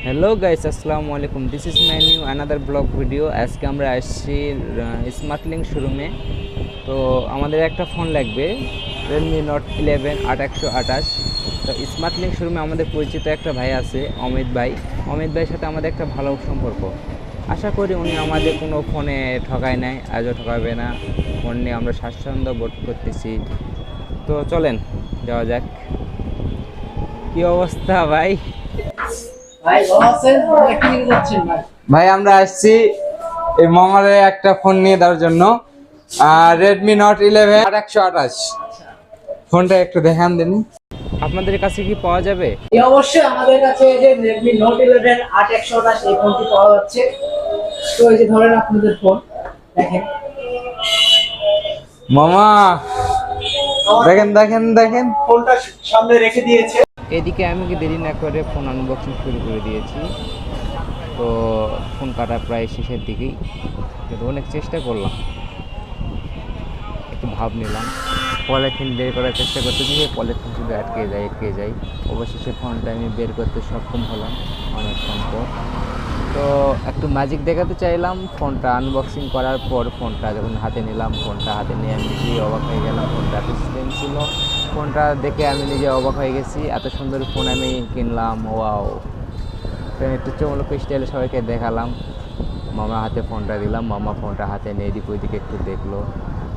Hello guys, আসসালামু আলাইকুম। This is my new another blog video. আজকে আমরা আসছি স্মার্টলিংক শোরুমে। তো আমাদের একটা ফোন লাগবে, রেডমি নোট 11 8128। তো স্মার্টলিংক শোরুমে আমাদের পরিচিত একটা ভাই আছে, অমিত ভাই। অমিত ভাইয়ের সাথে আমাদের একটা ভালো সম্পর্ক। আশা করি উনি আমাদের কোনো ফোনে ঠকায় নাই, আজও ঠকাবে না। ফোন নিয়ে আমরা স্বাচ্ছন্দ্য বোধ করতেছি। তো চলেন যাওয়া যাক। কী অবস্থা ভাই? ভাই আমরা আসছি এই মঙ্গলে একটা ফোন নিয়ে দেওয়ার জন্য, রেডমি নোট 11 8128। ফোনটা একটু দেখান দিন। আপনাদের কাছে কি পাওয়া যাবে? অবশ্যই আমাদের কাছে এই যে Redmi Note 11 8128 এই ফোনটি পাওয়া যাচ্ছে। তো এই যে ধরেন আপনাদের ফোন দেখেন মামা, দেখেন দেখেন দেখেন ফোনটা সামনে রেখে দিয়েছে। এদিকে আমি কি দেরি না করে ফোন আনবক্সিং শুরু করে দিয়েছি। তো ফোন কাটা প্রায় শেষের দিকেই, কিন্তু অনেক চেষ্টা করলাম, একটু ভাব নিলাম, পলিথিন বের করার চেষ্টা করতে গিয়ে পলিথিন শুধু আটকে যাই। অবশেষে ফোনটা আমি বের করতে সক্ষম হলাম অনেকক্ষণ পর। তো একটু ম্যাজিক দেখাতে চাইলাম। ফোনটা আনবক্সিং করার পর ফোনটা যখন হাতে নিলাম, ফোনটা হাতে নিয়ে আমি নিজেই অবাক হয়ে গেলাম। ফোনটা এত স্লিম ছিল, ফোনটা দেখে আমি নিজে অবাক হয়ে গেছি। এত সুন্দর ফোন আমি কিনলাম, ওয়াও। তো একটু চমলক স্টাইলে সবাইকে দেখালাম। মামা হাতে ফোনটা দিলাম, মামা ফোনটা হাতে নিয়ে এদিক ওইদিকে একটু দেখলো।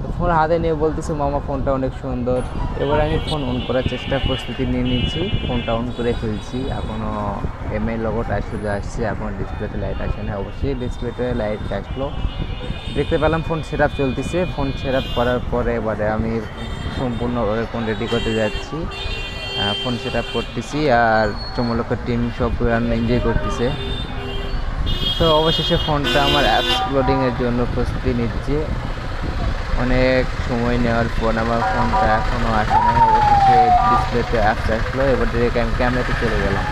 তো ফোন হাতে নিয়ে বলতেছে, মামা ফোনটা অনেক সুন্দর। এবার আমি ফোন অন করার প্রস্তুতি নিয়ে নিচ্ছি। ফোনটা অন করে ফেলছি। এখনও এমআই লোগোটা শুধু আসছে, এখন ডিসপ্লেতে লাইট আসে না। অবশ্যই ডিসপ্লেতে লাইট আসলো, দেখতে পেলাম ফোন সেট আপ চলতেছে। ফোন সেট আপ করার পরে এবারে আমি সম্পূর্ণভাবে ফোন রেডি করতে যাচ্ছি। ফোন সেট আপ করতেছি, আর চমলকের টিম সব এনজয় করতেছে। তো অবশেষে ফোনটা আমার অ্যাপস লোডিংয়ের জন্য প্রস্তুতি নিচ্ছে। অনেক সময় নেওয়ার পর আমার ফোনটা এখনও আসে নাই। অবশেষে ডিসপ্লেতে অ্যাপস আসলো। এবার ডিরেক্ট আমি ক্যামেরাতে চলে গেলাম।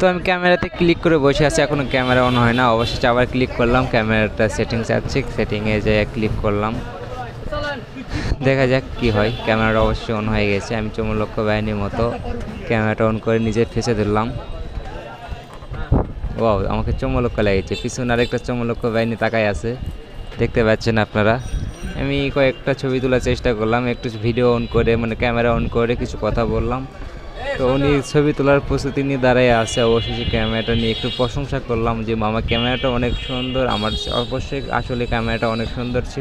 তো আমি ক্যামেরাতে ক্লিক করে বসে আছি, এখনও ক্যামেরা অন হয় না। অবশেষে আবার ক্লিক করলাম, ক্যামেরাটা সেটিংস আছে, সেটিংয়ে যেয়ে ক্লিক করলাম। দেখা যাক কি হয়। ক্যামেরাটা অবশ্যই অন হয়ে গেছে। আমি চমলক্ষ বাহিনীর মতো ক্যামেরাটা অন করে নিজের ফেসে ধরলাম। ও, আমাকে চমলক্ষ লেগেছে। পিছনে আরেকটা চমলক্ষ বাহিনী তাকায় আছে, দেখতে পাচ্ছেন আপনারা। আমি কয়েকটা ছবি তোলার চেষ্টা করলাম, একটু ভিডিও অন করে, মানে ক্যামেরা অন করে কিছু কথা বললাম। তো উনি ছবি তোলার প্রস্তুতি নিয়ে দাঁড়ায় আছে। অবশেষে ক্যামেরাটা নিয়ে একটু প্রশংসা করলাম যে মামা ক্যামেরাটা অনেক সুন্দর। আমার অবশ্যই আসলে ক্যামেরাটা অনেক সুন্দর ছিল।